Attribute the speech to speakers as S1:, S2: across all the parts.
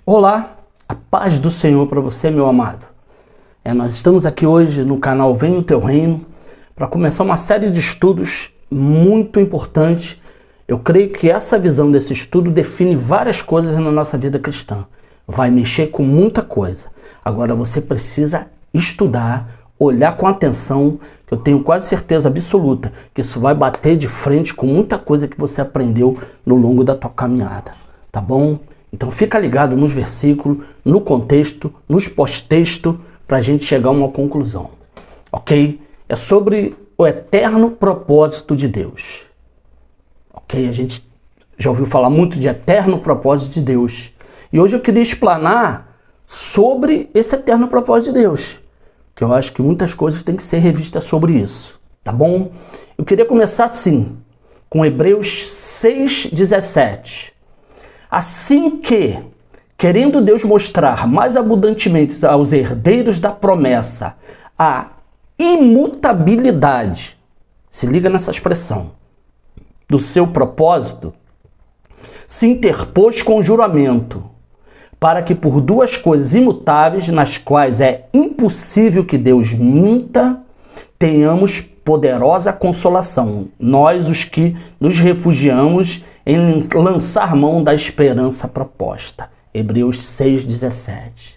S1: Olá, a paz do Senhor para você, meu amado. Nós estamos aqui hoje no canal Vem o Teu Reino para começar uma série de estudos muito importantes. Eu creio que essa visão desse estudo define várias coisas na nossa vida cristã. Vai mexer com muita coisa. Agora você precisa estudar, olhar com atenção, que eu tenho quase certeza absoluta que isso vai bater de frente com muita coisa que você aprendeu no longo da tua caminhada, tá bom? Então fica ligado nos versículos, no contexto, nos pós-texto, para a gente chegar a uma conclusão, ok? É sobre o eterno propósito de Deus, ok? A gente já ouviu falar muito de eterno propósito de Deus. E hoje eu queria explanar sobre esse eterno propósito de Deus, que eu acho que muitas coisas têm que ser revistas sobre isso, tá bom? Eu queria começar assim, com Hebreus 6:17. Assim que, querendo Deus mostrar mais abundantemente aos herdeiros da promessa a imutabilidade, se liga nessa expressão, do seu propósito, se interpôs com juramento, para que por duas coisas imutáveis, nas quais é impossível que Deus minta, tenhamos poderosa consolação, nós os que nos refugiamos em lançar mão da esperança proposta. Hebreus 6:17.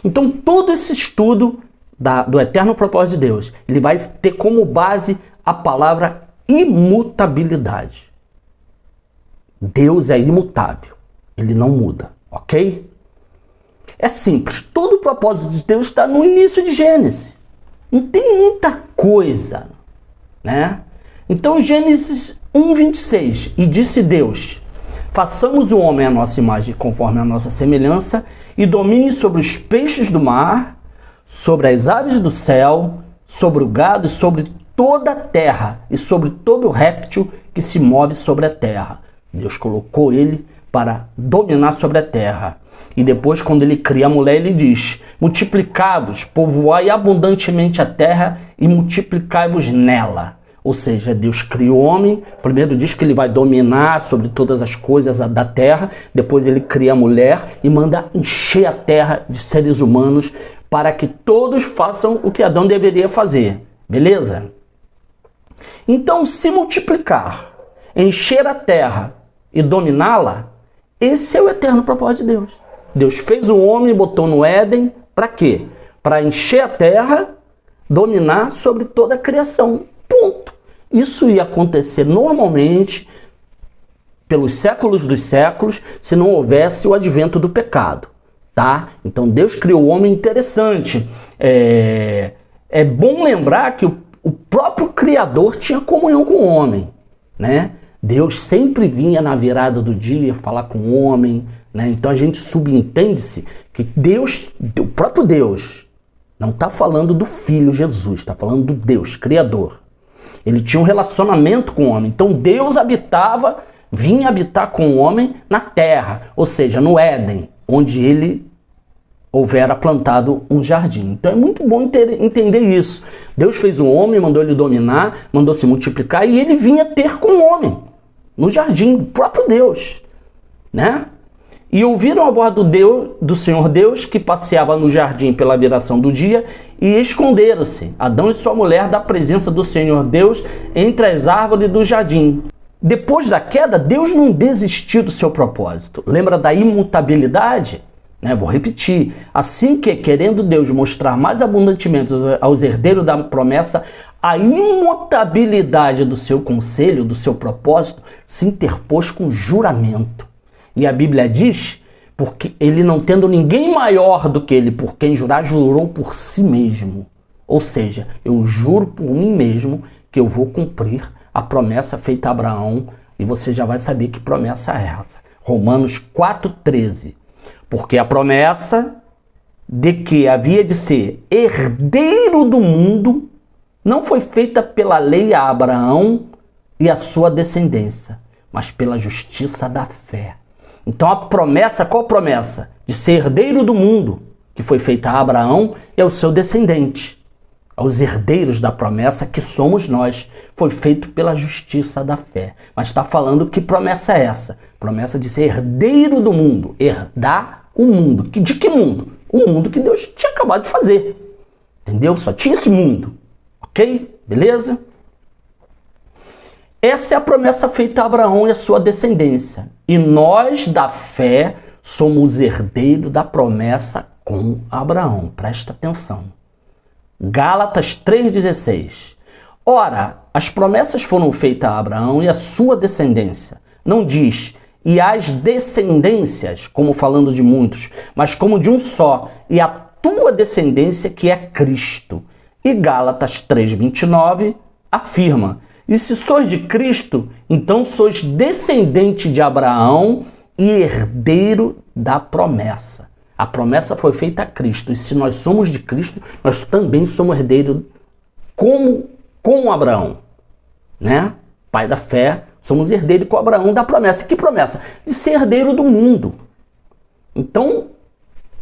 S1: Então todo esse estudo do eterno propósito de Deus, ele vai ter como base a palavra imutabilidade. Deus é imutável, ele não muda, ok? É simples, todo o propósito de Deus está no início de Gênesis. Não tem muita coisa, né? Então Gênesis 1:26, e disse Deus, façamos o homem à nossa imagem, conforme a nossa semelhança, e domine sobre os peixes do mar, sobre as aves do céu, sobre o gado e sobre toda a terra, e sobre todo réptil que se move sobre a terra. Deus colocou ele para dominar sobre a terra. E depois, quando ele cria a mulher, ele diz, multiplicai-vos, povoai abundantemente a terra e multiplicai-vos nela. Ou seja, Deus criou o homem, primeiro diz que ele vai dominar sobre todas as coisas da terra, depois ele cria a mulher e manda encher a terra de seres humanos para que todos façam o que Adão deveria fazer, beleza? Então, se multiplicar, encher a terra e dominá-la, esse é o eterno propósito de Deus. Deus fez o homem e botou no Éden, para quê? Para encher a terra, dominar sobre toda a criação, ponto. Isso ia acontecer normalmente pelos séculos dos séculos se não houvesse o advento do pecado, tá? Então Deus criou o homem interessante. É bom lembrar que o próprio Criador tinha comunhão com o homem, né? Deus sempre vinha na virada do dia falar com o homem, né? Então a gente subentende-se que Deus, o próprio Deus, não está falando do Filho Jesus, está falando do Deus, Criador. Ele tinha um relacionamento com o homem. Então Deus vinha habitar com o homem na terra, ou seja, no Éden, onde ele houvera plantado um jardim. Então é muito bom entender isso. Deus fez o homem, mandou ele dominar, mandou se multiplicar e ele vinha ter com o homem no jardim, o próprio Deus, né? E ouviram a voz do Senhor Deus, que passeava no jardim pela viração do dia, e esconderam-se, Adão e sua mulher, da presença do Senhor Deus entre as árvores do jardim. Depois da queda, Deus não desistiu do seu propósito. Lembra da imutabilidade? Vou repetir. Assim que, querendo Deus mostrar mais abundantemente aos herdeiros da promessa a imutabilidade do seu conselho, do seu propósito, se interpôs com juramento. E a Bíblia diz, porque ele não tendo ninguém maior do que ele por quem jurar, jurou por si mesmo. Ou seja, eu juro por mim mesmo que eu vou cumprir a promessa feita a Abraão, e você já vai saber que promessa é essa. Romanos 4:13. Porque a promessa de que havia de ser herdeiro do mundo não foi feita pela lei a Abraão e a sua descendência, mas pela justiça da fé. Então a promessa, qual promessa? De ser herdeiro do mundo, que foi feita a Abraão e ao seu descendente. aos herdeiros da promessa que somos nós, foi feito pela justiça da fé. Mas está falando que promessa é essa? Promessa de ser herdeiro do mundo, herdar O mundo. De que mundo? O mundo que Deus tinha acabado de fazer. Entendeu? Só tinha esse mundo. Ok? Beleza? Essa é a promessa feita a Abraão e a sua descendência. E nós, da fé, somos herdeiros da promessa com Abraão. Presta atenção. Gálatas 3,16. Ora, as promessas foram feitas a Abraão e a sua descendência. Não diz, e as descendências, como falando de muitos, mas como de um só, e a tua descendência que é Cristo. E Gálatas 3,29 afirma, e se sois de Cristo, então sois descendente de Abraão e herdeiro da promessa. A promessa foi feita a Cristo, e se nós somos de Cristo, nós também somos herdeiros com Abraão, né? Pai da fé, somos herdeiros com Abraão da promessa. Que promessa? De ser herdeiro do mundo. Então,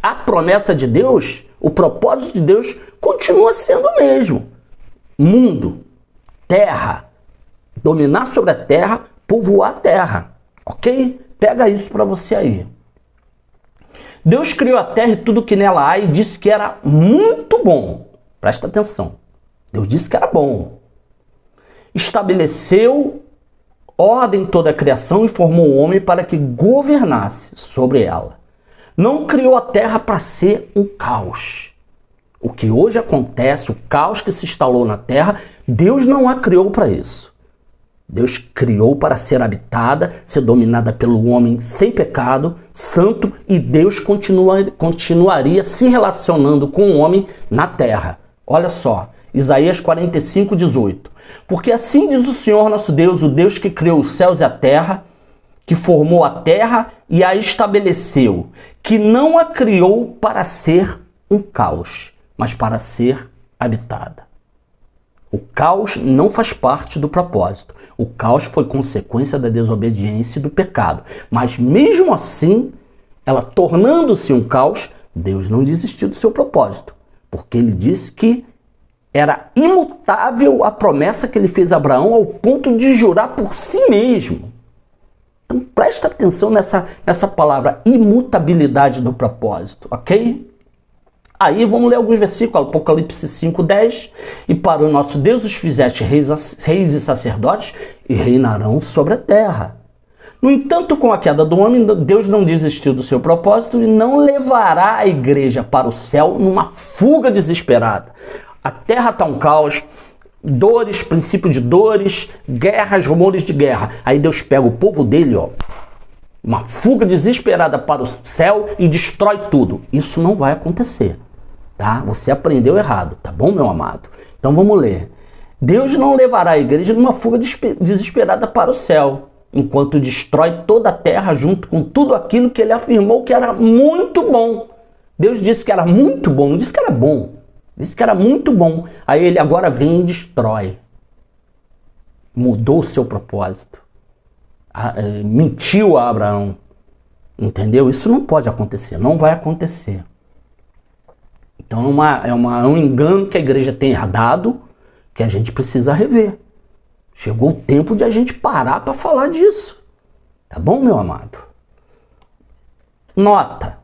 S1: a promessa de Deus, o propósito de Deus continua sendo o mesmo. Mundo, terra, dominar sobre a terra, povoar a terra, ok? Pega isso para você aí. Deus criou a terra e tudo que nela há e disse que era muito bom. Presta atenção. Deus disse que era bom. Estabeleceu ordem em toda a criação e formou o homem para que governasse sobre ela. Não criou a terra para ser um caos. O que hoje acontece, o caos que se instalou na terra, Deus não a criou para isso. Deus criou para ser habitada, ser dominada pelo homem sem pecado, santo, e Deus continuaria se relacionando com o homem na terra. Olha só, Isaías 45:18. Porque assim diz o Senhor nosso Deus, o Deus que criou os céus e a terra, que formou a terra e a estabeleceu, que não a criou para ser um caos, mas para ser habitada. O caos não faz parte do propósito. O caos foi consequência da desobediência e do pecado. Mas mesmo assim, ela tornando-se um caos, Deus não desistiu do seu propósito. Porque ele disse que era imutável a promessa que ele fez a Abraão ao ponto de jurar por si mesmo. Então presta atenção nessa palavra, imutabilidade do propósito, ok? Aí vamos ler alguns versículos, Apocalipse 5:10. E para o nosso Deus os fizeste reis e sacerdotes e reinarão sobre a terra. No entanto, com a queda do homem, Deus não desistiu do seu propósito e não levará a igreja para o céu numa fuga desesperada. A terra está um caos, dores, princípio de dores, guerras, rumores de guerra. Aí Deus pega o povo dele, ó, uma fuga desesperada para o céu e destrói tudo. Isso não vai acontecer, tá? Você aprendeu errado, tá bom, meu amado? Então vamos ler. Deus não levará a igreja numa fuga desesperada para o céu, enquanto destrói toda a terra junto com tudo aquilo que ele afirmou que era muito bom. Deus disse que era muito bom, não disse que era bom. Disse que era muito bom. Aí ele agora vem e destrói. Mudou o seu propósito. Mentiu a Abraão. Entendeu? Isso não pode acontecer. Não vai acontecer. Então é um engano que a igreja tem herdado, que a gente precisa rever. Chegou o tempo de a gente parar para falar disso. Tá bom, meu amado? Nota.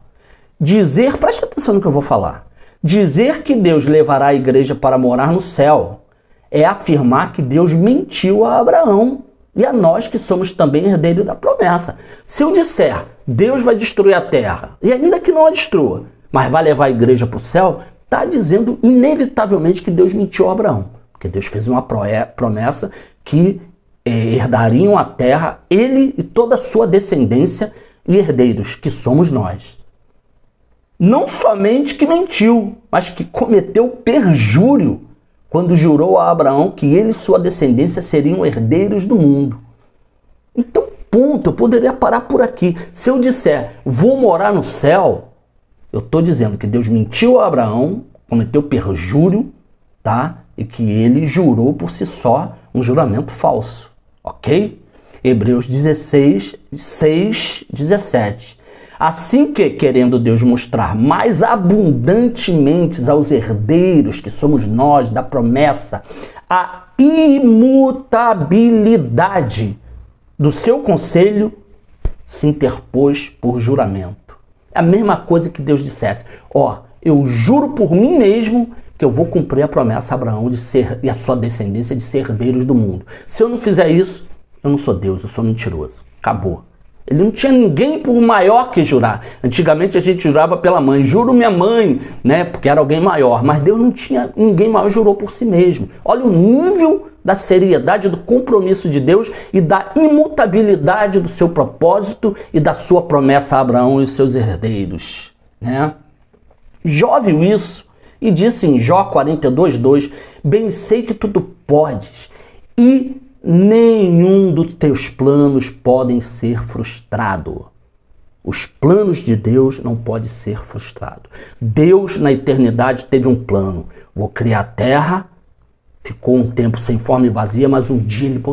S1: Presta atenção no que eu vou falar. Dizer que Deus levará a igreja para morar no céu é afirmar que Deus mentiu a Abraão e a nós que somos também herdeiros da promessa. Se eu disser, Deus vai destruir a terra, e ainda que não a destrua, mas vai levar a igreja para o céu, está dizendo inevitavelmente que Deus mentiu a Abraão. Porque Deus fez uma promessa que herdariam a terra, ele e toda a sua descendência e herdeiros, que somos nós. Não somente que mentiu, mas que cometeu perjúrio quando jurou a Abraão que ele e sua descendência seriam herdeiros do mundo. Então, ponto, eu poderia parar por aqui. Se eu disser, vou morar no céu, eu estou dizendo que Deus mentiu a Abraão, cometeu perjúrio, tá? E que ele jurou por si só um juramento falso, ok? Hebreus 16, 6, 17. Assim que, querendo Deus mostrar mais abundantemente aos herdeiros, que somos nós, da promessa, a imutabilidade do seu conselho, se interpôs por juramento. É a mesma coisa que Deus dissesse: ó, eu juro por mim mesmo que eu vou cumprir a promessa a Abraão de ser, e a sua descendência de ser herdeiros do mundo. Se eu não fizer isso, eu não sou Deus, eu sou mentiroso. Acabou. Ele não tinha ninguém por maior que jurar. Antigamente a gente jurava pela mãe. Juro minha mãe, né? Porque era alguém maior. Mas Deus não tinha ninguém maior, jurou por si mesmo. Olha o nível da seriedade do compromisso de Deus e da imutabilidade do seu propósito e da sua promessa a Abraão e seus herdeiros, né? Jó viu isso e disse em Jó 42:2: bem sei que tudo podes e nenhum dos teus planos podem ser frustrado. Os planos de Deus não podem ser frustrados. Deus na eternidade teve um plano. Vou criar a terra. Ficou um tempo sem forma e vazia, mas um dia ele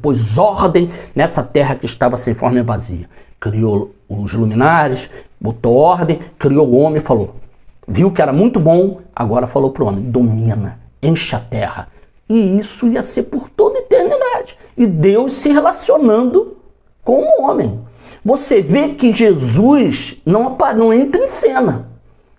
S1: pôs ordem nessa terra que estava sem forma e vazia. Criou os luminares, botou ordem, criou o homem e falou. Viu que era muito bom, agora falou para o homem: domina, enche a terra. E isso ia ser por toda a eternidade. E Deus se relacionando com o homem. Você vê que Jesus não entra em cena.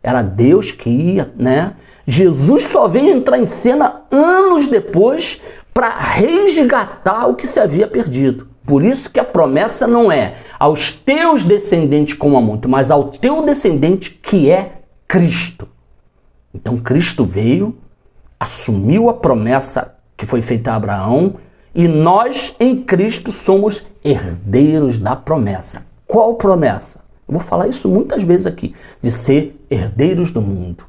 S1: Era Deus que ia, né? Jesus só veio entrar em cena anos depois para resgatar o que se havia perdido. Por isso que a promessa não é aos teus descendentes como a muito, mas ao teu descendente que é Cristo. Então Cristo veio, assumiu a promessa que foi feita a Abraão e nós em Cristo somos herdeiros da promessa. Qual promessa? Eu vou falar isso muitas vezes aqui, de ser herdeiros do mundo.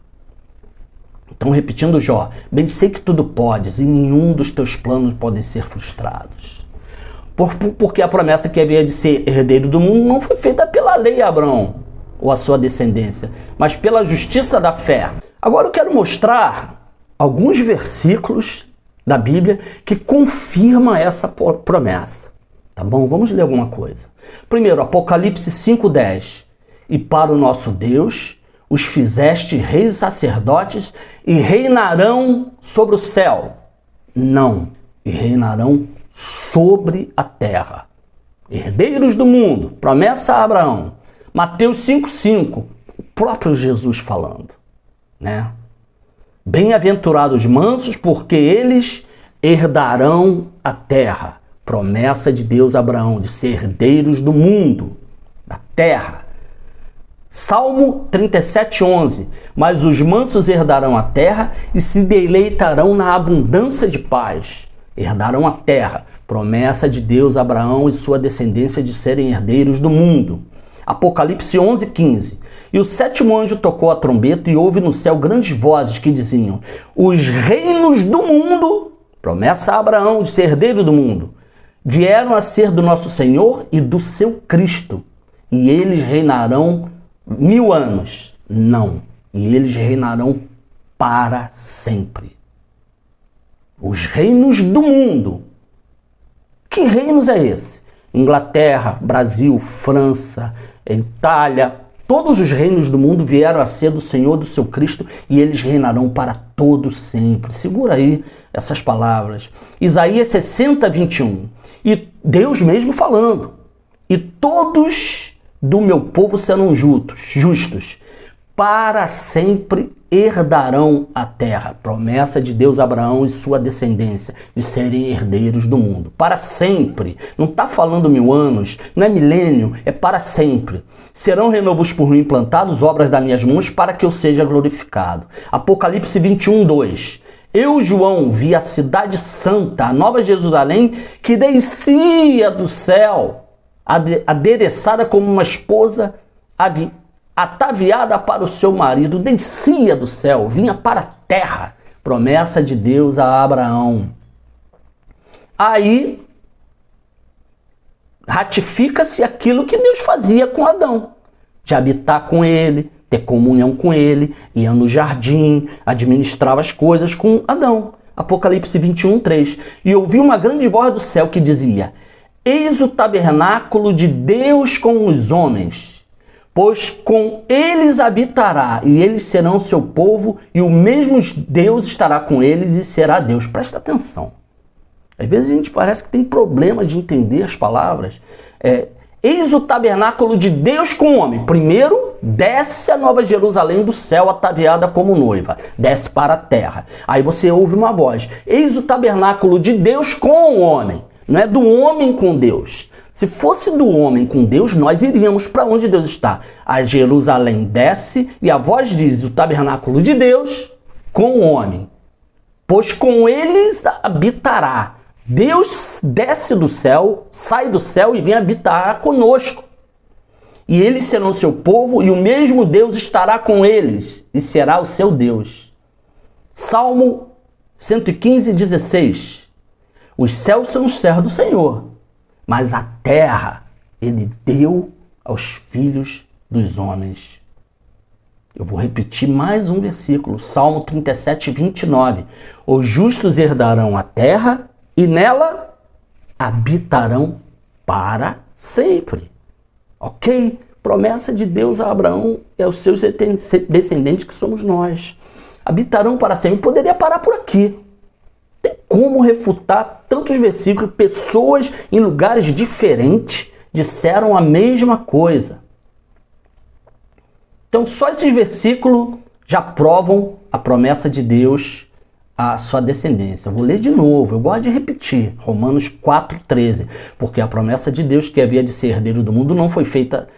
S1: Então, repetindo Jó: bem sei que tudo podes e nenhum dos teus planos podem ser frustrados. Porque a promessa que havia de ser herdeiro do mundo não foi feita pela lei a Abraão ou a sua descendência, mas pela justiça da fé. Agora eu quero mostrar alguns versículos da Bíblia que confirmam essa promessa. Tá bom? Vamos ler alguma coisa. Primeiro, Apocalipse 5:10. E para o nosso Deus os fizeste reis e sacerdotes e reinarão sobre o céu. Não, e reinarão sobre a terra. Herdeiros do mundo, promessa a Abraão. Mateus 5:5, o próprio Jesus falando, né? Bem-aventurados mansos, porque eles herdarão a terra. Promessa de Deus a Abraão de ser herdeiros do mundo, da terra. Salmo 37:11. Mas os mansos herdarão a terra e se deleitarão na abundância de paz. Herdarão a terra. Promessa de Deus a Abraão e sua descendência de serem herdeiros do mundo. Apocalipse 11:15. E o sétimo anjo tocou a trombeta e houve no céu grandes vozes que diziam: os reinos do mundo, promessa a Abraão de ser herdeiro do mundo, vieram a ser do nosso Senhor e do seu Cristo, e eles reinarão 1000 anos. Não, e eles reinarão para sempre. Os reinos do mundo. Que reinos é esse? Inglaterra, Brasil, França, Itália, todos os reinos do mundo vieram a ser do Senhor, do seu Cristo, e eles reinarão para todo sempre. Segura aí essas palavras. Isaías 60:21. E Deus mesmo falando: e todos do meu povo serão justos, para sempre herdarão a terra. Promessa de Deus a Abraão e sua descendência de serem herdeiros do mundo. Para sempre. Não está falando 1000 anos, não é milênio, é para sempre. Serão renovos por mim implantados, obras das minhas mãos, para que eu seja glorificado. Apocalipse 21:2. Eu, João, vi a cidade santa, a nova Jerusalém, que descia do céu, adereçada como uma esposa ataviada para o seu marido, descia do céu, vinha para a terra. Promessa de Deus a Abraão. Aí ratifica-se aquilo que Deus fazia com Adão, de habitar com ele, ter comunhão com ele, ia no jardim, administrava as coisas com Adão. Apocalipse 21:3. E ouvi uma grande voz do céu que dizia: eis o tabernáculo de Deus com os homens, pois com eles habitará, e eles serão seu povo, e o mesmo Deus estará com eles e será Deus. Presta atenção. Às vezes a gente parece que tem problema de entender as palavras. Eis o tabernáculo de Deus com o homem. Primeiro, desce a Nova Jerusalém do céu ataviada como noiva. Desce para a terra. Aí você ouve uma voz. Eis o tabernáculo de Deus com o homem. Não é do homem com Deus. Se fosse do homem com Deus, nós iríamos para onde Deus está. A Jerusalém desce e a voz diz, o tabernáculo de Deus com o homem. Pois com eles habitará. Deus desce do céu, sai do céu e vem habitar conosco. E eles serão seu povo e o mesmo Deus estará com eles e será o seu Deus. Salmo 115, 16. Os céus são os céus do Senhor, mas a terra ele deu aos filhos dos homens. Eu vou repetir mais um versículo, Salmo 37, 29. Os justos herdarão a terra e nela habitarão para sempre. Ok? Promessa de Deus a Abraão e aos seus descendentes, que somos nós. Habitarão para sempre. Eu poderia parar por aqui. Tem como refutar tantos versículos? Pessoas em lugares diferentes disseram a mesma coisa. Então só esses versículos já provam a promessa de Deus à sua descendência. Eu vou ler de novo, eu gosto de repetir. Romanos 4,13. Porque a promessa de Deus que havia de ser herdeiro do mundo não foi feita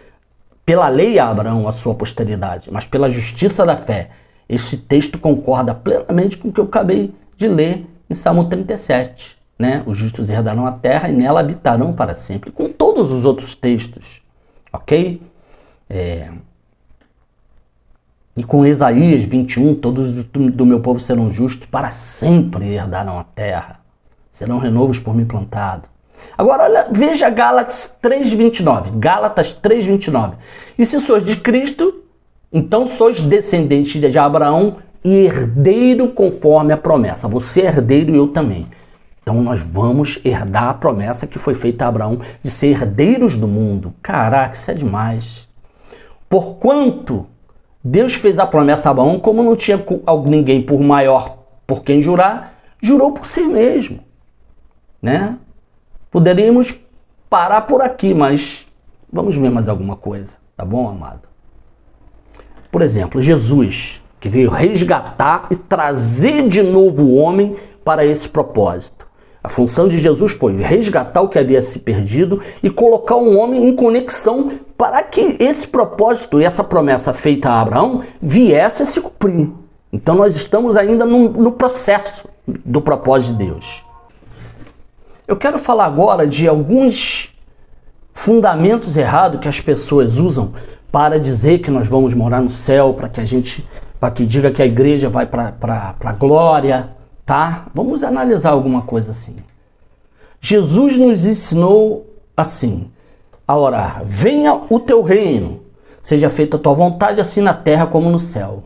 S1: pela lei a Abraão, a sua posteridade, mas pela justiça da fé. Este texto concorda plenamente com o que eu acabei de ler em Salmo 37. Né? Os justos herdarão a terra e nela habitarão para sempre. Com todos os outros textos. Ok? E com Isaías 21, todos do meu povo serão justos, para sempre herdarão a terra. Serão renovos por mim plantado. Agora, olha, veja Gálatas 3,29. Gálatas 3,29. E se sois de Cristo, então sois descendentes de Abraão e herdeiro conforme a promessa. Você é herdeiro e eu também. Então nós vamos herdar a promessa que foi feita a Abraão de ser herdeiros do mundo. Caraca, isso é demais. Porquanto Deus fez a promessa a Abraão, como não tinha ninguém por maior por quem jurar, jurou por si mesmo. Né? Poderíamos parar por aqui, mas vamos ver mais alguma coisa. Tá bom, amado? Por exemplo, Jesus, que veio resgatar e trazer de novo o homem para esse propósito. A função de Jesus foi resgatar o que havia se perdido e colocar um homem em conexão para que esse propósito e essa promessa feita a Abraão viesse a se cumprir. Então nós estamos ainda no processo do propósito de Deus. Eu quero falar agora de alguns fundamentos errados que as pessoas usam para dizer que nós vamos morar no céu, para que diga que a igreja vai para a glória. Tá? Vamos analisar alguma coisa assim. Jesus nos ensinou assim, a orar: venha o teu reino, seja feita a tua vontade, assim na terra como no céu.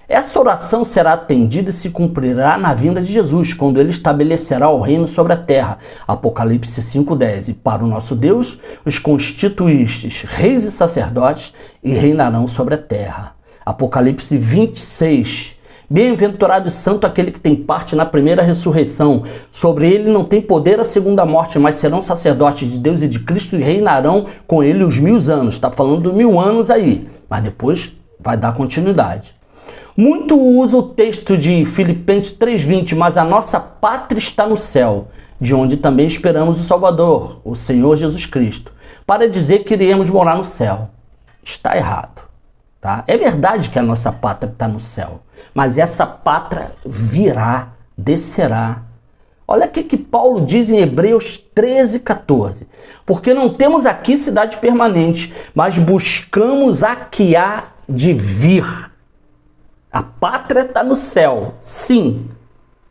S1: Essa oração será atendida e se cumprirá na vinda de Jesus, quando ele estabelecerá o reino sobre a terra. Apocalipse 5,10. E para o nosso Deus, os constituístes reis e sacerdotes e reinarão sobre a terra. Apocalipse 26. Bem-aventurado e santo aquele que tem parte na primeira ressurreição. Sobre ele não tem poder a segunda morte, mas serão sacerdotes de Deus e de Cristo e reinarão com ele os 1000 anos. Está falando de 1000 anos aí, mas depois vai dar continuidade. Muito usa o texto de Filipenses 3,20, mas a nossa pátria está no céu, de onde também esperamos o Salvador, o Senhor Jesus Cristo, para dizer que iremos morar no céu. Está errado. Tá? É verdade que a nossa pátria está no céu, mas essa pátria virá, descerá. Olha o que Paulo diz em Hebreus 13,14. Porque não temos aqui cidade permanente, mas buscamos a que há de vir. A pátria está no céu, sim.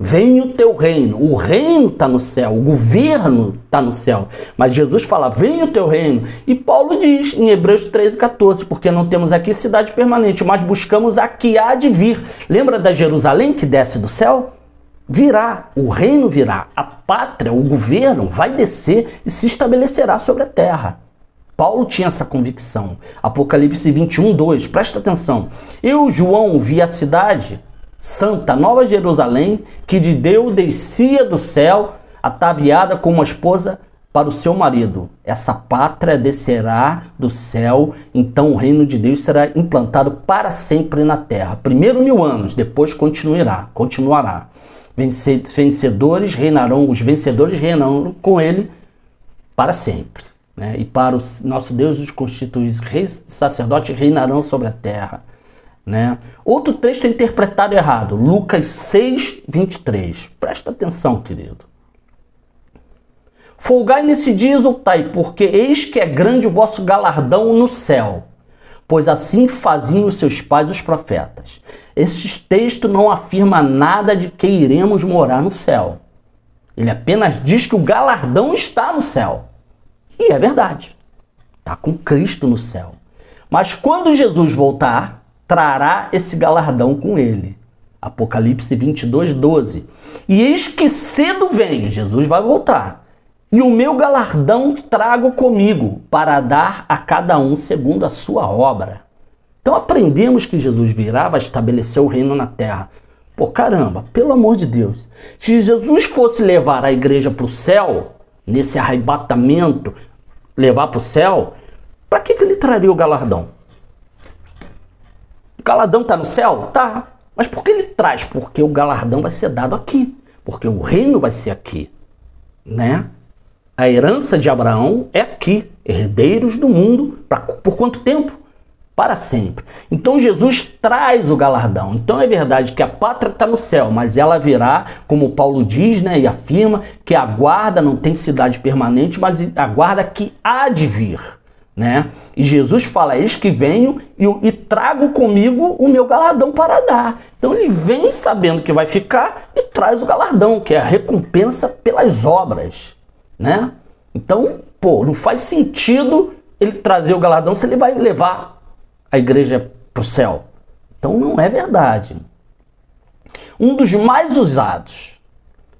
S1: Vem o teu reino. O reino está no céu, o governo está no céu. Mas Jesus fala, vem o teu reino. E Paulo diz em Hebreus 13,14, porque não temos aqui cidade permanente, mas buscamos a que há de vir. Lembra da Jerusalém que desce do céu? Virá, o reino virá. A pátria, o governo vai descer e se estabelecerá sobre a terra. Paulo tinha essa convicção. Apocalipse 21:2, presta atenção. Eu, João, vi a cidade santa, Nova Jerusalém, que de Deus descia do céu, ataviada como uma esposa para o seu marido. Essa pátria descerá do céu, então o reino de Deus será implantado para sempre na terra. Primeiro 1000 anos, depois continuará. Os vencedores reinarão com ele para sempre. Né? E para o nosso Deus, os constituídos reis e sacerdotes reinarão sobre a terra. Né? Outro texto interpretado errado, Lucas 6, 23. Presta atenção, querido. Folgai nesse dia e exultai, porque eis que é grande o vosso galardão no céu, pois assim faziam os seus pais os profetas. Esse texto não afirma nada de que iremos morar no céu. Ele apenas diz que o galardão está no céu. E é verdade. Está com Cristo no céu. Mas quando Jesus voltar, trará esse galardão com ele. Apocalipse 22, 12. E eis que cedo vem, Jesus vai voltar. E o meu galardão trago comigo, para dar a cada um segundo a sua obra. Então aprendemos que Jesus virá, vai estabelecer o reino na terra. Pô, caramba, pelo amor de Deus. Se Jesus fosse levar a igreja para o céu, nesse arrebatamento, levar para o céu, para que ele traria o galardão? O galardão está no céu? Tá. Mas por que ele traz? Porque o galardão vai ser dado aqui. Porque o reino vai ser aqui. Né? A herança de Abraão é aqui. Herdeiros do mundo. Por quanto tempo? Para sempre. Então Jesus traz o galardão. Então é verdade que a pátria está no céu, mas ela virá, como Paulo diz, né, e afirma, que a guarda não tem cidade permanente, mas a guarda que há de vir. Né? E Jesus fala, eis que venho e trago comigo o meu galardão para dar. Então ele vem sabendo que vai ficar e traz o galardão, que é a recompensa pelas obras. Né? Então, não faz sentido ele trazer o galardão se ele vai levar a igreja para o céu. Então não é verdade. Um dos mais usados.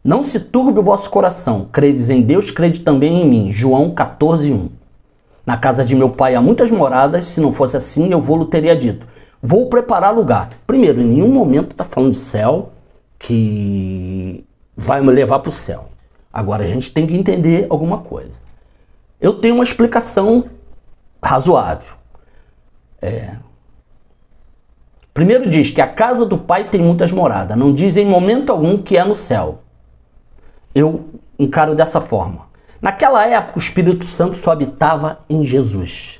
S1: Não se turbe o vosso coração. Credes em Deus, crede também em mim. João 14, 1. Na casa de meu pai há muitas moradas, se não fosse assim, eu vou-lhe teria dito. Vou preparar lugar. Primeiro, em nenhum momento está falando de céu que vai me levar para o céu. Agora, a gente tem que entender alguma coisa. Eu tenho uma explicação razoável. Primeiro diz que a casa do pai tem muitas moradas. Não diz em momento algum que é no céu. Eu encaro dessa forma. Naquela época, o Espírito Santo só habitava em Jesus.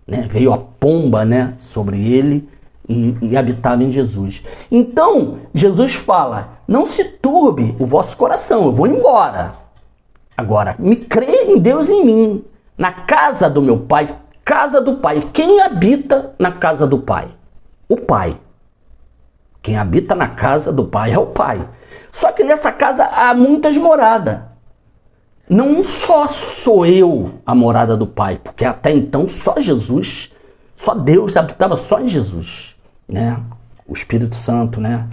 S1: Né? Veio a pomba, né, sobre ele e habitava em Jesus. Então, Jesus fala, não se turbe o vosso coração, eu vou embora. Agora, me crê em Deus e em mim. Na casa do meu pai, casa do pai. Quem habita na casa do pai? O pai. Quem habita na casa do pai é o pai. Só que nessa casa há muitas moradas. Não só sou eu a morada do Pai, porque até então só Jesus, só Deus habitava só em Jesus, né? O Espírito Santo, né?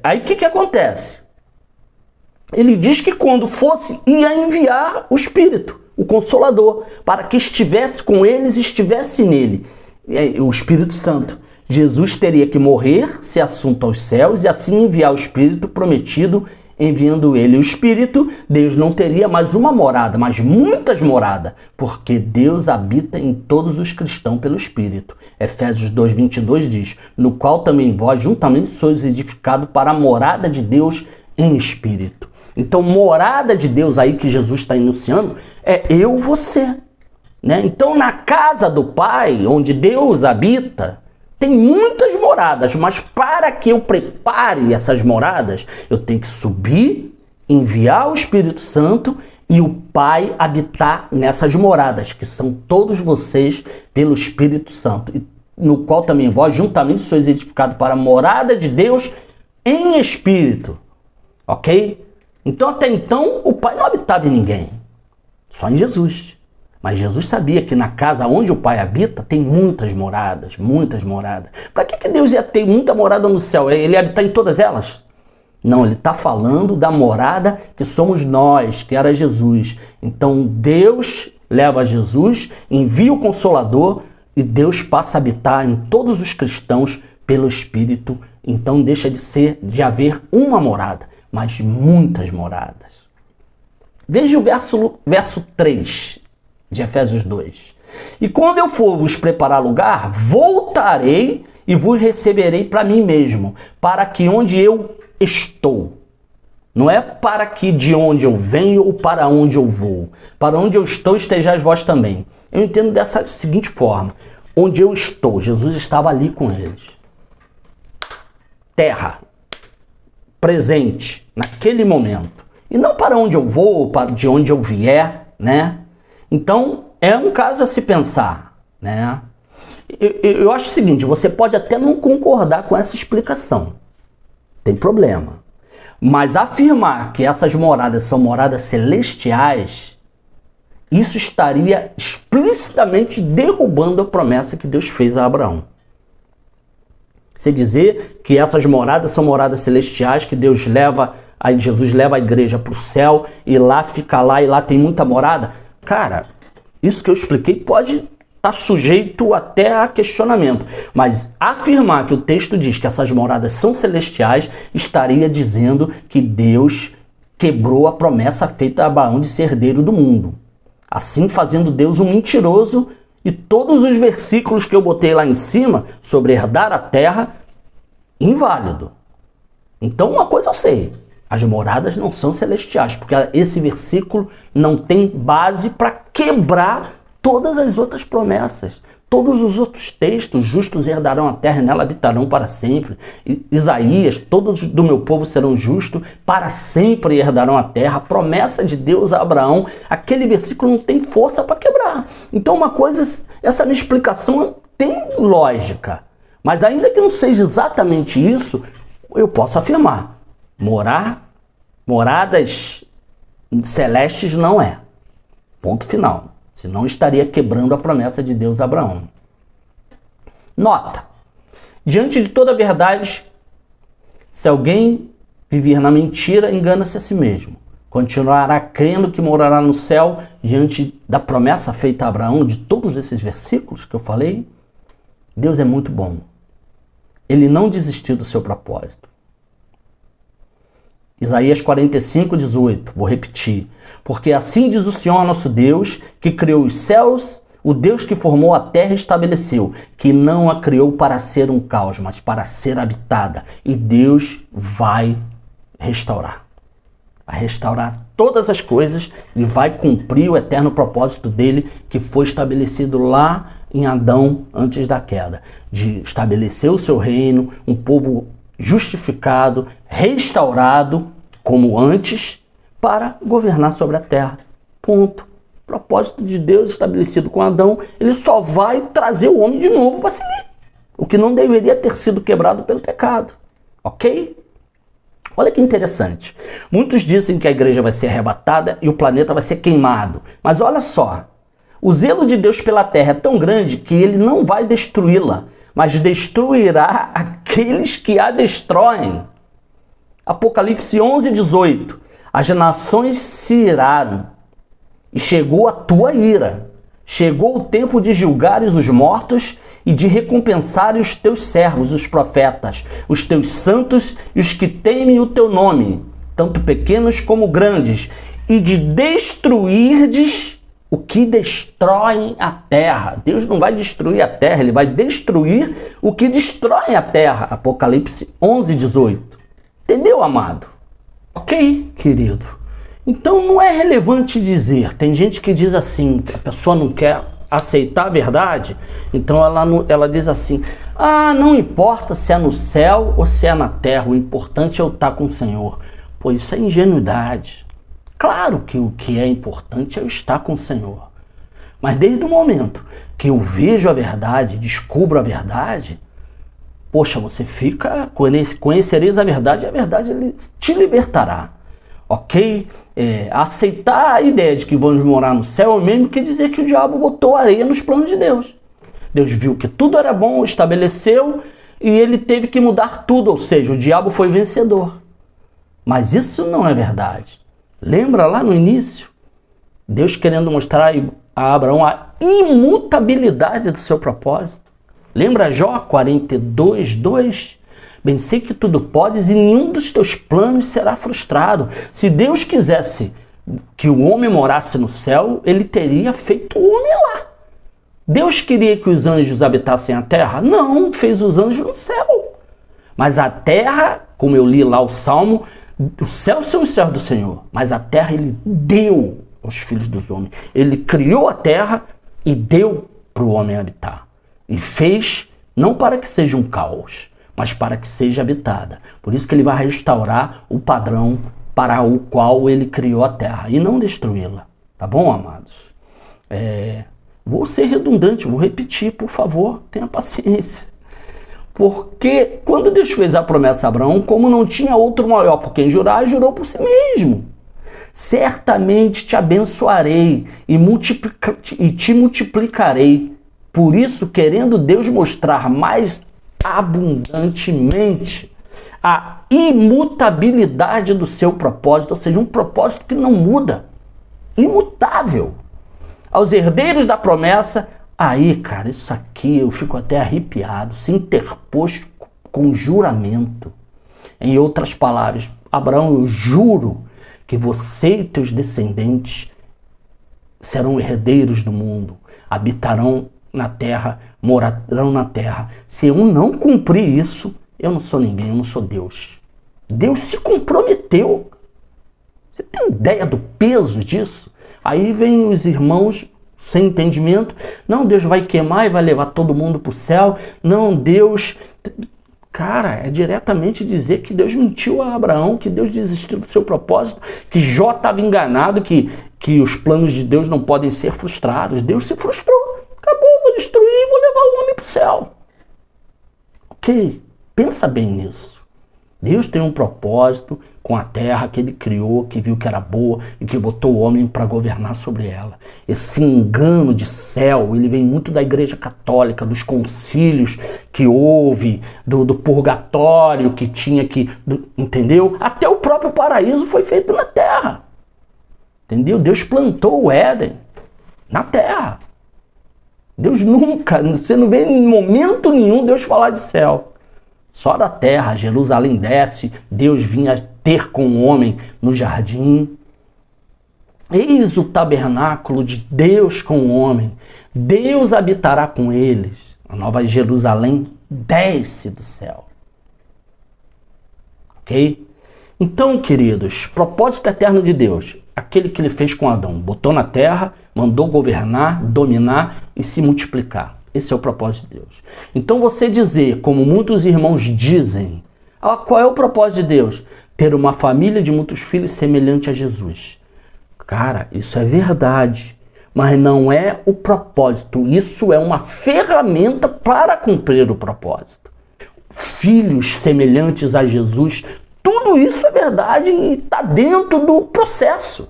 S1: Aí o que acontece? Ele diz que quando fosse, ia enviar o Espírito, o Consolador, para que estivesse com eles e estivesse nele, o Espírito Santo. Jesus teria que morrer, ser assunto aos céus e assim enviar o Espírito prometido. Enviando ele o Espírito, Deus não teria mais uma morada, mas muitas moradas, porque Deus habita em todos os cristãos pelo Espírito. Efésios 2, 22 diz, no qual também vós juntamente sois edificados para a morada de Deus em Espírito. Então, morada de Deus aí que Jesus está enunciando é eu, você. Né? Então, na casa do Pai, onde Deus habita, tem muitas moradas, mas para que eu prepare essas moradas, eu tenho que subir, enviar o Espírito Santo e o Pai habitar nessas moradas, que são todos vocês pelo Espírito Santo, no qual também vós juntamente sois edificados para a morada de Deus em Espírito. Ok? Então até então o Pai não habitava em ninguém, só em Jesus. Mas Jesus sabia que na casa onde o Pai habita tem muitas moradas, muitas moradas. Para que Deus ia ter muita morada no céu? Ele ia habitar em todas elas? Não, ele está falando da morada que somos nós, que era Jesus. Então Deus leva Jesus, envia o Consolador e Deus passa a habitar em todos os cristãos pelo Espírito. Então deixa de haver uma morada, mas muitas moradas. Veja o verso 3 de Efésios 2. E quando eu for vos preparar lugar, voltarei e vos receberei para mim mesmo, para que onde eu estou. Não é para que de onde eu venho ou para onde eu vou. Para onde eu estou estejais vós também. Eu entendo dessa seguinte forma. Onde eu estou, Jesus estava ali com eles. Terra. Presente. Naquele momento. E não para onde eu vou ou para de onde eu vier, né? Então, é um caso a se pensar, né? Eu acho o seguinte, você pode até não concordar com essa explicação. Tem problema. Mas afirmar que essas moradas são moradas celestiais, isso estaria explicitamente derrubando a promessa que Deus fez a Abraão. Você dizer que essas moradas são moradas celestiais, que Deus leva, aí Jesus leva a igreja para o céu e lá fica lá e lá tem muita morada. Cara, isso que eu expliquei pode estar sujeito até a questionamento. Mas afirmar que o texto diz que essas moradas são celestiais, estaria dizendo que Deus quebrou a promessa feita a Abraão de ser herdeiro do mundo. Assim fazendo Deus um mentiroso, e todos os versículos que eu botei lá em cima sobre herdar a terra, inválido. Então uma coisa eu sei, as moradas não são celestiais, porque esse versículo não tem base para quebrar todas as outras promessas, todos os outros textos, justos herdarão a terra e nela habitarão para sempre. Isaías, todos do meu povo serão justos, para sempre herdarão a terra. A promessa de Deus a Abraão, aquele versículo não tem força para quebrar. Então uma coisa, essa minha explicação tem lógica, mas ainda que não seja exatamente isso, eu posso afirmar, moradas celestes não é. Ponto final. Senão estaria quebrando a promessa de Deus a Abraão. Nota. Diante de toda a verdade, se alguém viver na mentira, engana-se a si mesmo. Continuará crendo que morará no céu diante da promessa feita a Abraão, de todos esses versículos que eu falei. Deus é muito bom. Ele não desistiu do seu propósito. Isaías 45, 18, vou repetir. Porque assim diz o Senhor nosso Deus, que criou os céus, o Deus que formou a terra e estabeleceu, que não a criou para ser um caos, mas para ser habitada. E Deus vai restaurar. Vai restaurar todas as coisas e vai cumprir o eterno propósito dele, que foi estabelecido lá em Adão antes da queda. De estabelecer o seu reino, um povo justificado, restaurado, como antes, para governar sobre a terra. Ponto. O propósito de Deus estabelecido com Adão, ele só vai trazer o homem de novo para seguir. O que não deveria ter sido quebrado pelo pecado. Ok? Olha que interessante. Muitos dizem que a igreja vai ser arrebatada e o planeta vai ser queimado. Mas olha só. O zelo de Deus pela terra é tão grande que ele não vai destruí-la, mas destruirá aqueles que a destroem. Apocalipse 11, 18. As nações se iraram e chegou a tua ira. Chegou o tempo de julgares os mortos e de recompensares os teus servos, os profetas, os teus santos e os que temem o teu nome, tanto pequenos como grandes, e de destruirdes o que destrói a terra. Deus não vai destruir a terra, ele vai destruir o que destrói a terra. Apocalipse 11, 18. Entendeu, amado? Ok, querido? Então não é relevante dizer. Tem gente que diz assim, que a pessoa não quer aceitar a verdade, então ela diz assim, não importa se é no céu ou se é na terra, o importante é eu estar com o Senhor. Pô, isso é ingenuidade. Claro que o que é importante é eu estar com o Senhor. Mas desde o momento que eu vejo a verdade, descubro a verdade, poxa, você fica, conhecereis a verdade e a verdade te libertará. Ok? Aceitar a ideia de que vamos morar no céu é o mesmo que dizer que o diabo botou areia nos planos de Deus. Deus viu que tudo era bom, estabeleceu e ele teve que mudar tudo, ou seja, o diabo foi vencedor. Mas isso não é verdade. Lembra lá no início? Deus querendo mostrar a Abraão a imutabilidade do seu propósito. Lembra Jó 42, 2? Bem sei que tudo podes e nenhum dos teus planos será frustrado. Se Deus quisesse que o homem morasse no céu, ele teria feito o homem lá. Deus queria que os anjos habitassem a terra? Não, fez os anjos no céu. Mas a terra, como eu li lá o Salmo, os céus são os céus do Senhor, mas a terra ele deu aos filhos dos homens. Ele criou a terra e deu para o homem habitar. E fez, não para que seja um caos, mas para que seja habitada. Por isso que ele vai restaurar o padrão para o qual ele criou a terra e não destruí-la. Tá bom, amados? Vou ser redundante, vou repetir, por favor, tenha paciência. Porque quando Deus fez a promessa a Abraão, como não tinha outro maior por quem jurar, jurou por si mesmo. Certamente te abençoarei e te multiplicarei. Por isso, querendo Deus mostrar mais abundantemente a imutabilidade do seu propósito, ou seja, um propósito que não muda, imutável. Aos herdeiros da promessa, aí, cara, isso aqui eu fico até arrepiado, se interpôs com juramento. Em outras palavras, Abraão, eu juro que você e teus descendentes serão herdeiros do mundo, habitarão na terra, morarão na terra. Se eu não cumprir isso, eu não sou ninguém, eu não sou Deus. Deus se comprometeu. Você tem ideia do peso disso? Aí vem os irmãos sem entendimento. Não, Deus vai queimar e vai levar todo mundo para o céu. Não, Deus... Cara, é diretamente dizer que Deus mentiu a Abraão, que Deus desistiu do seu propósito, que Jó estava enganado, que os planos de Deus não podem ser frustrados. Deus se frustrou. Acabou, vou destruir e vou levar o homem para o céu. Ok, pensa bem nisso. Deus tem um propósito com a terra que ele criou, que viu que era boa e que botou o homem para governar sobre ela. Esse engano de céu, ele vem muito da Igreja Católica, dos concílios que houve, do purgatório que tinha que... entendeu? Até o próprio paraíso foi feito na terra. Entendeu? Deus plantou o Éden na terra. Deus nunca, você não vê em momento nenhum Deus falar de céu. Só da terra, Jerusalém desce, Deus vinha ter com o homem no jardim. Eis o tabernáculo de Deus com o homem. Deus habitará com eles. A nova Jerusalém desce do céu. Ok? Então, queridos, propósito eterno de Deus, aquele que ele fez com Adão, botou na terra, mandou governar, dominar e se multiplicar. Esse é o propósito de Deus. Então você dizer, como muitos irmãos dizem, qual é o propósito de Deus? Ter uma família de muitos filhos semelhante a Jesus. Cara, isso é verdade, mas não é o propósito. Isso é uma ferramenta para cumprir o propósito. Filhos semelhantes a Jesus, tudo isso é verdade e está dentro do processo.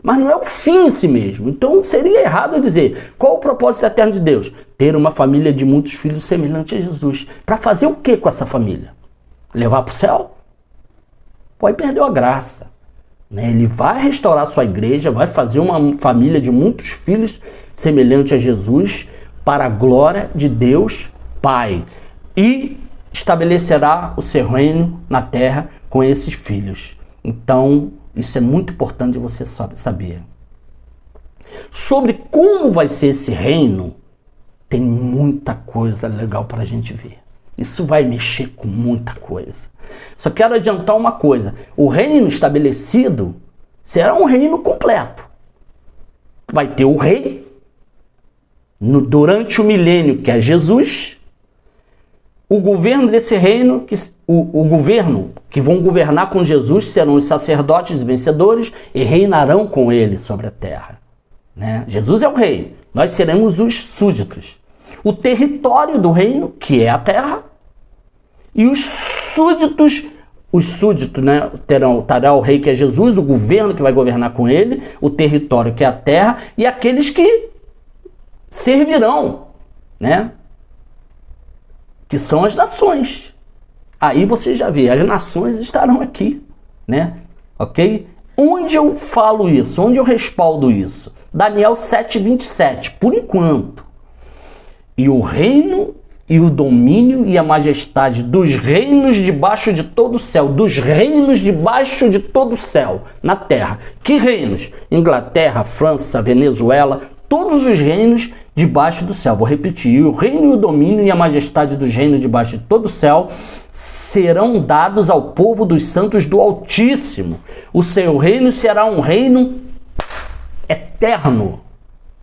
S1: Mas não é o fim em si mesmo. Então seria errado eu dizer, qual o propósito eterno de Deus? Ter uma família de muitos filhos semelhante a Jesus. Para fazer o que com essa família? Levar para o céu? Pode perder a graça. Ele vai restaurar sua igreja, vai fazer uma família de muitos filhos semelhante a Jesus para a glória de Deus Pai. E estabelecerá o seu reino na terra com esses filhos. Então, isso é muito importante você saber. Sobre como vai ser esse reino, tem muita coisa legal para a gente ver. Isso vai mexer com muita coisa. Só quero adiantar uma coisa. O reino estabelecido será um reino completo. Vai ter o rei, durante o milênio, que é Jesus. O governo desse reino, o governo que vão governar com Jesus serão os sacerdotes vencedores e reinarão com ele sobre a terra. Né? Jesus é o rei, nós seremos os súditos. O território do reino, que é a terra, e os súditos, né, terá o rei que é Jesus, o governo que vai governar com ele, o território que é a terra, e aqueles que servirão, né? Que são as nações. Aí você já vê, as nações estarão aqui, né? Ok? Onde eu falo isso? Onde eu respaldo isso? Daniel 7:27, por enquanto. E o reino e o domínio e a majestade dos reinos debaixo de todo o céu, dos reinos debaixo de todo o céu, na terra. Que reinos? Inglaterra, França, Venezuela, todos os reinos debaixo do céu. Vou repetir, o reino e o domínio e a majestade dos reinos debaixo de todo o céu serão dados ao povo dos santos do Altíssimo. O seu reino será um reino eterno.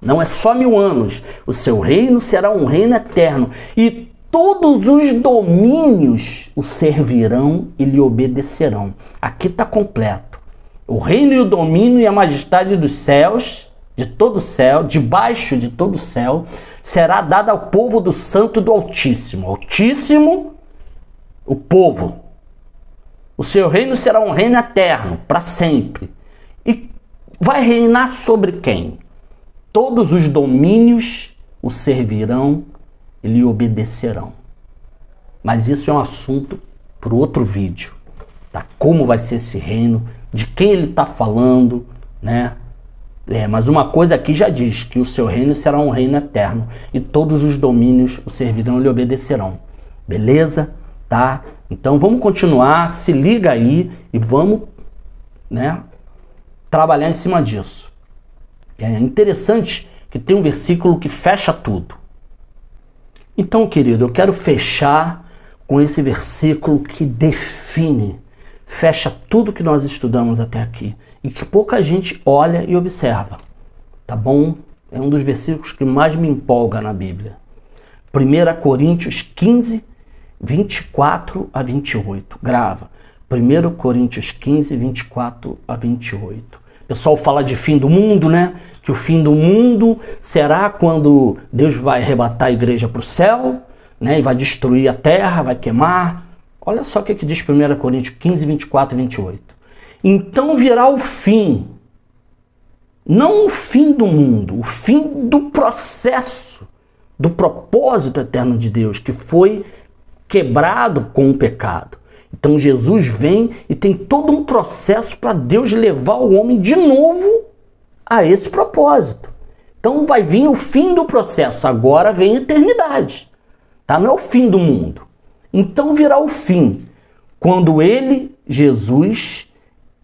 S1: Não é só 1000 anos. O seu reino será um reino eterno. E todos os domínios o servirão e lhe obedecerão. Aqui está completo. O reino e o domínio e a majestade dos céus, de todo o céu, debaixo de todo o céu, será dada ao povo do santo do Altíssimo. Altíssimo, o povo. O seu reino será um reino eterno, para sempre. E vai reinar sobre quem? Todos os domínios o servirão e lhe obedecerão. Mas isso é um assunto para outro vídeo. Tá? Como vai ser esse reino, de quem ele está falando, né? Mas uma coisa aqui já diz, que o seu reino será um reino eterno e todos os domínios o servirão e lhe obedecerão. Beleza? Tá? Então vamos continuar, se liga aí e vamos, né, trabalhar em cima disso. É interessante que tem um versículo que fecha tudo. Então, querido, eu quero fechar com esse versículo que define, fecha tudo que nós estudamos até aqui e que pouca gente olha e observa, tá bom? É um dos versículos que mais me empolga na Bíblia. 1 Coríntios 15, 24 a 28. Grava. 1 Coríntios 15, 24 a 28. O pessoal fala de fim do mundo, né? Que o fim do mundo será quando Deus vai arrebatar a igreja para o céu, né? E vai destruir a terra, vai queimar. Olha só o que diz 1 Coríntios 15, 24 e 28. Então virá o fim. Não o fim do mundo, o fim do processo, do propósito eterno de Deus, que foi quebrado com o pecado. Então Jesus vem e tem todo um processo para Deus levar o homem de novo a esse propósito. Então vai vir o fim do processo, agora vem a eternidade. Tá? Não é o fim do mundo. Então virá o fim, quando ele, Jesus,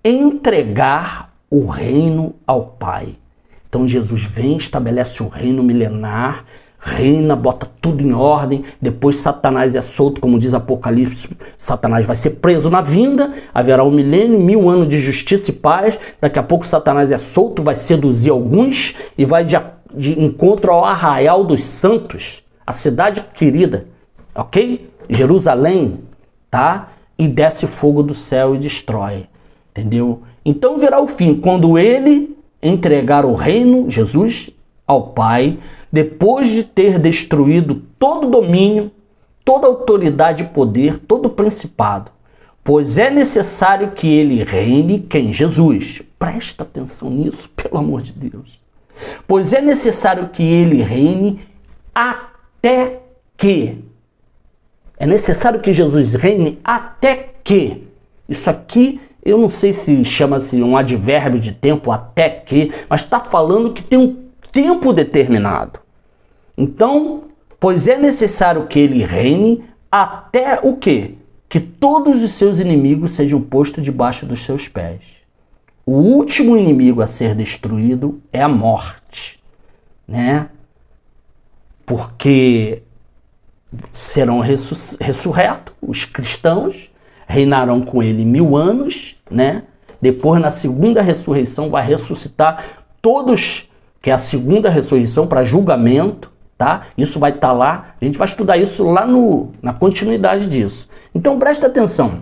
S1: entregar o reino ao Pai. Então Jesus vem, estabelece o reino milenar, reina, bota tudo em ordem, depois Satanás é solto, como diz Apocalipse, Satanás vai ser preso na vinda, haverá um milênio, 1000 anos de justiça e paz, daqui a pouco Satanás é solto, vai seduzir alguns e vai de encontro ao arraial dos santos, a cidade querida, ok? Jerusalém, tá? E desce fogo do céu e destrói, entendeu? Então virá o fim, quando ele entregar o reino, Jesus, ao Pai, depois de ter destruído todo domínio, toda autoridade e poder, todo principado. Pois é necessário que ele reine, quem? Jesus. Presta atenção nisso, pelo amor de Deus. Pois é necessário que ele reine até que. É necessário que Jesus reine até que. Isso aqui, eu não sei se chama-se um advérbio de tempo, até que, mas está falando que tem um tempo determinado. Então, pois é necessário que ele reine até o quê? Que todos os seus inimigos sejam postos debaixo dos seus pés. O último inimigo a ser destruído é a morte, né? Porque serão ressurretos, os cristãos reinarão com ele 1000 anos, né? Depois, na segunda ressurreição, vai ressuscitar todos, que é a segunda ressurreição para julgamento, tá? Isso vai estar lá, a gente vai estudar isso lá na continuidade disso. Então presta atenção,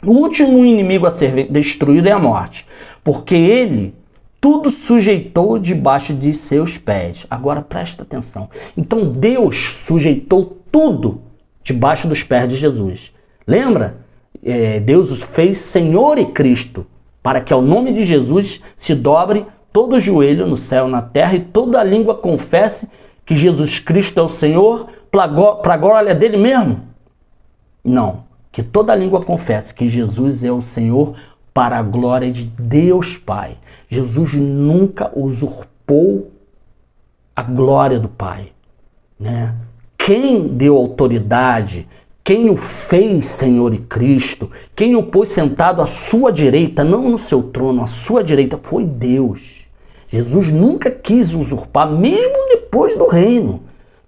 S1: o último inimigo a ser destruído é a morte, porque ele tudo sujeitou debaixo de seus pés. Agora presta atenção, então Deus sujeitou tudo debaixo dos pés de Jesus. Lembra? Deus os fez Senhor e Cristo, para que ao nome de Jesus se dobre todo joelho no céu, na terra, e toda língua confesse que Jesus Cristo é o Senhor, para a glória dele mesmo? Não, que toda língua confesse que Jesus é o Senhor para a glória de Deus Pai. Jesus nunca usurpou a glória do Pai, né? quem deu autoridade, quem o fez Senhor e Cristo, quem o pôs sentado à sua direita, não no seu trono, à sua direita, foi Deus. Jesus nunca quis usurpar, mesmo depois do reino.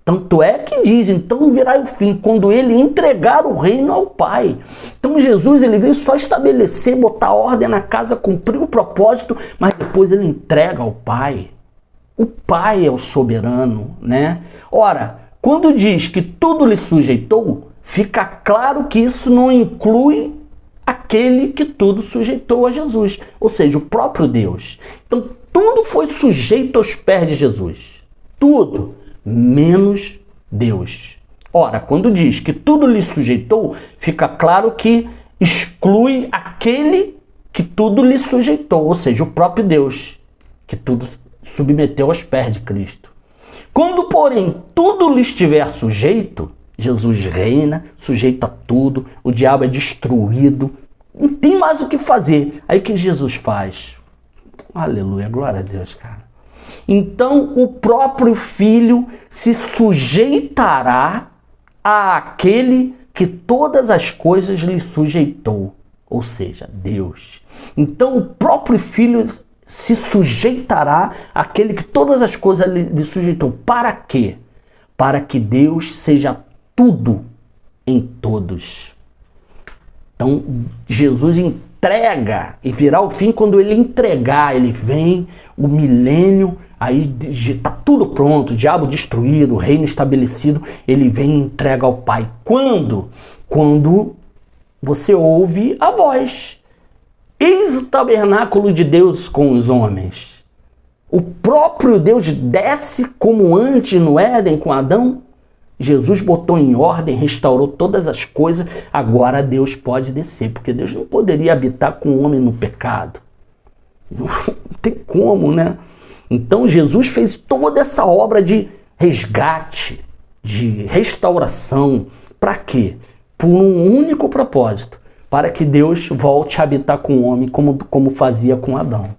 S1: Tanto é que diz, então virá o fim, quando ele entregar o reino ao Pai. Então Jesus ele veio só estabelecer, botar ordem na casa, cumprir o propósito, mas depois ele entrega ao Pai. O Pai é o soberano, né? Ora, quando diz que tudo lhe sujeitou, fica claro que isso não inclui aquele que tudo sujeitou a Jesus, ou seja, o próprio Deus. Então tudo foi sujeito aos pés de Jesus. Tudo. Menos Deus. Ora, quando diz que tudo lhe sujeitou, fica claro que exclui aquele que tudo lhe sujeitou, ou seja, o próprio Deus, que tudo submeteu aos pés de Cristo. Quando, porém, tudo lhe estiver sujeito, Jesus reina, sujeito a tudo, o diabo é destruído, não tem mais o que fazer. Aí o que Jesus faz? Aleluia, glória a Deus, cara. Então o próprio Filho se sujeitará àquele que todas as coisas lhe sujeitou, ou seja, Deus. Então o próprio Filho se sujeitará àquele que todas as coisas lhe sujeitou. Para quê? Para que Deus seja tudo em todos. Então Jesus entrega, e virá o fim quando ele entregar, ele vem, o milênio, aí está tudo pronto, o diabo destruído, o reino estabelecido, ele vem e entrega ao Pai. Quando? Quando você ouve a voz. Eis o tabernáculo de Deus com os homens. O próprio Deus desce como antes no Éden com Adão. Jesus botou em ordem, restaurou todas as coisas, agora Deus pode descer, porque Deus não poderia habitar com o homem no pecado. Não tem como, né? Então Jesus fez toda essa obra de resgate, de restauração. Para quê? Por um único propósito, para que Deus volte a habitar com o homem como fazia com Adão.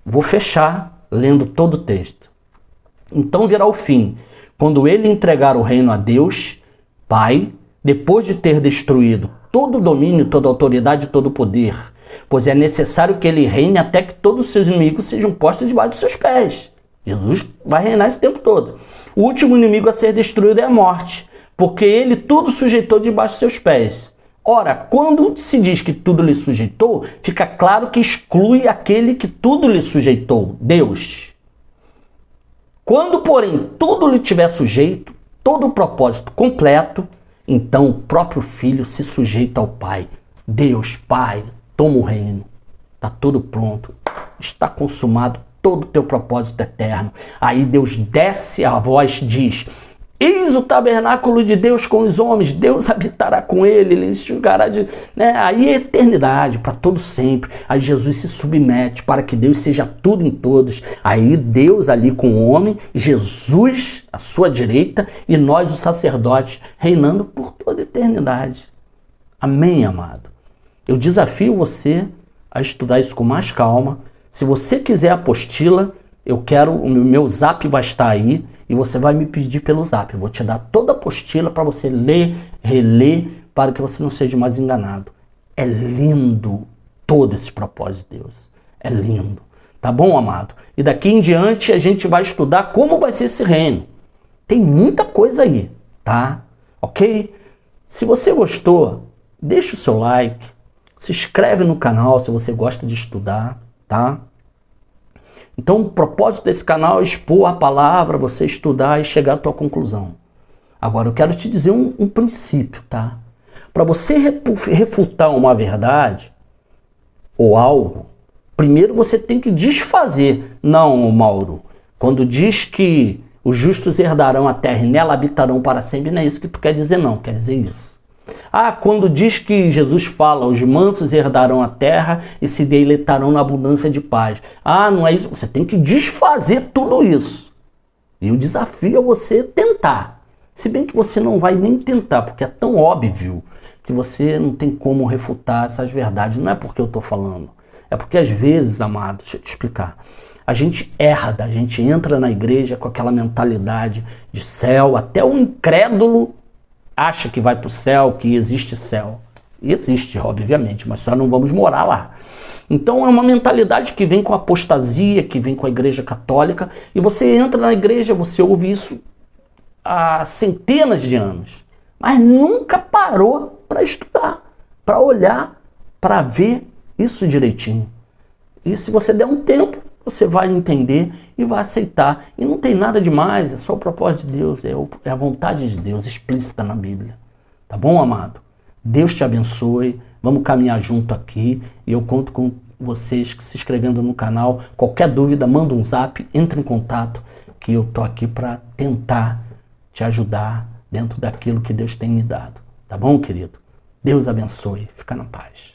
S1: Vou fechar lendo todo o texto. Então virá o fim, quando ele entregar o reino a Deus, Pai, depois de ter destruído todo o domínio, toda a autoridade, todo o poder, pois é necessário que ele reine até que todos os seus inimigos sejam postos debaixo dos seus pés. Jesus vai reinar esse tempo todo. O último inimigo a ser destruído é a morte, porque ele tudo sujeitou debaixo dos seus pés. Ora, quando se diz que tudo lhe sujeitou, fica claro que exclui aquele que tudo lhe sujeitou, Deus. Quando, porém, tudo lhe tiver sujeito, todo o propósito completo, então o próprio Filho se sujeita ao Pai. Deus, Pai, toma o reino. Está tudo pronto. Está consumado todo o teu propósito eterno. Aí Deus desce, a voz diz: eis o tabernáculo de Deus com os homens, Deus habitará com ele, ele julgará de... Aí é eternidade, para todo sempre. Aí Jesus se submete para que Deus seja tudo em todos. Aí Deus ali com o homem, Jesus à sua direita e nós os sacerdotes reinando por toda a eternidade. Amém, amado? Eu desafio você a estudar isso com mais calma. Se você quiser a apostila, o meu zap vai estar aí e você vai me pedir pelo zap. Eu vou te dar toda a apostila para você ler, reler, para que você não seja mais enganado. É lindo todo esse propósito de Deus. É lindo. Tá bom, amado? E daqui em diante a gente vai estudar como vai ser esse reino. Tem muita coisa aí, tá? Ok? Se você gostou, deixa o seu like, se inscreve no canal se você gosta de estudar, tá? Então o propósito desse canal é expor a palavra, você estudar e chegar à tua conclusão. Agora eu quero te dizer um princípio, tá? Para você refutar uma verdade ou algo, primeiro você tem que desfazer. Não, Mauro, quando diz que os justos herdarão a terra e nela habitarão para sempre, não é isso que tu quer dizer, não. Quer dizer isso. Ah, quando diz que Jesus fala, os mansos herdarão a terra e se deleitarão na abundância de paz. Ah, não é isso. Você tem que desfazer tudo isso. E eu desafio a você tentar. Se bem que você não vai nem tentar, porque é tão óbvio que você não tem como refutar essas verdades. Não é porque eu estou falando. É porque às vezes, amado, deixa eu te explicar. a gente herda, a gente entra na igreja com aquela mentalidade de céu, até o incrédulo acha que vai para o céu, que existe céu. E existe, obviamente, mas só não vamos morar lá. Então é uma mentalidade que vem com a apostasia, que vem com a igreja católica, e você entra na igreja, você ouve isso há centenas de anos, mas nunca parou para estudar, para olhar, para ver isso direitinho. E se você der um tempo, você vai entender e vai aceitar. E não tem nada demais, é só o propósito de Deus, é a vontade de Deus explícita na Bíblia. Tá bom, amado? Deus te abençoe, vamos caminhar junto aqui. E eu conto com vocês que se inscrevendo no canal. Qualquer dúvida, manda um zap, entre em contato, que eu tô aqui para tentar te ajudar dentro daquilo que Deus tem me dado. Tá bom, querido? Deus abençoe. Fica na paz.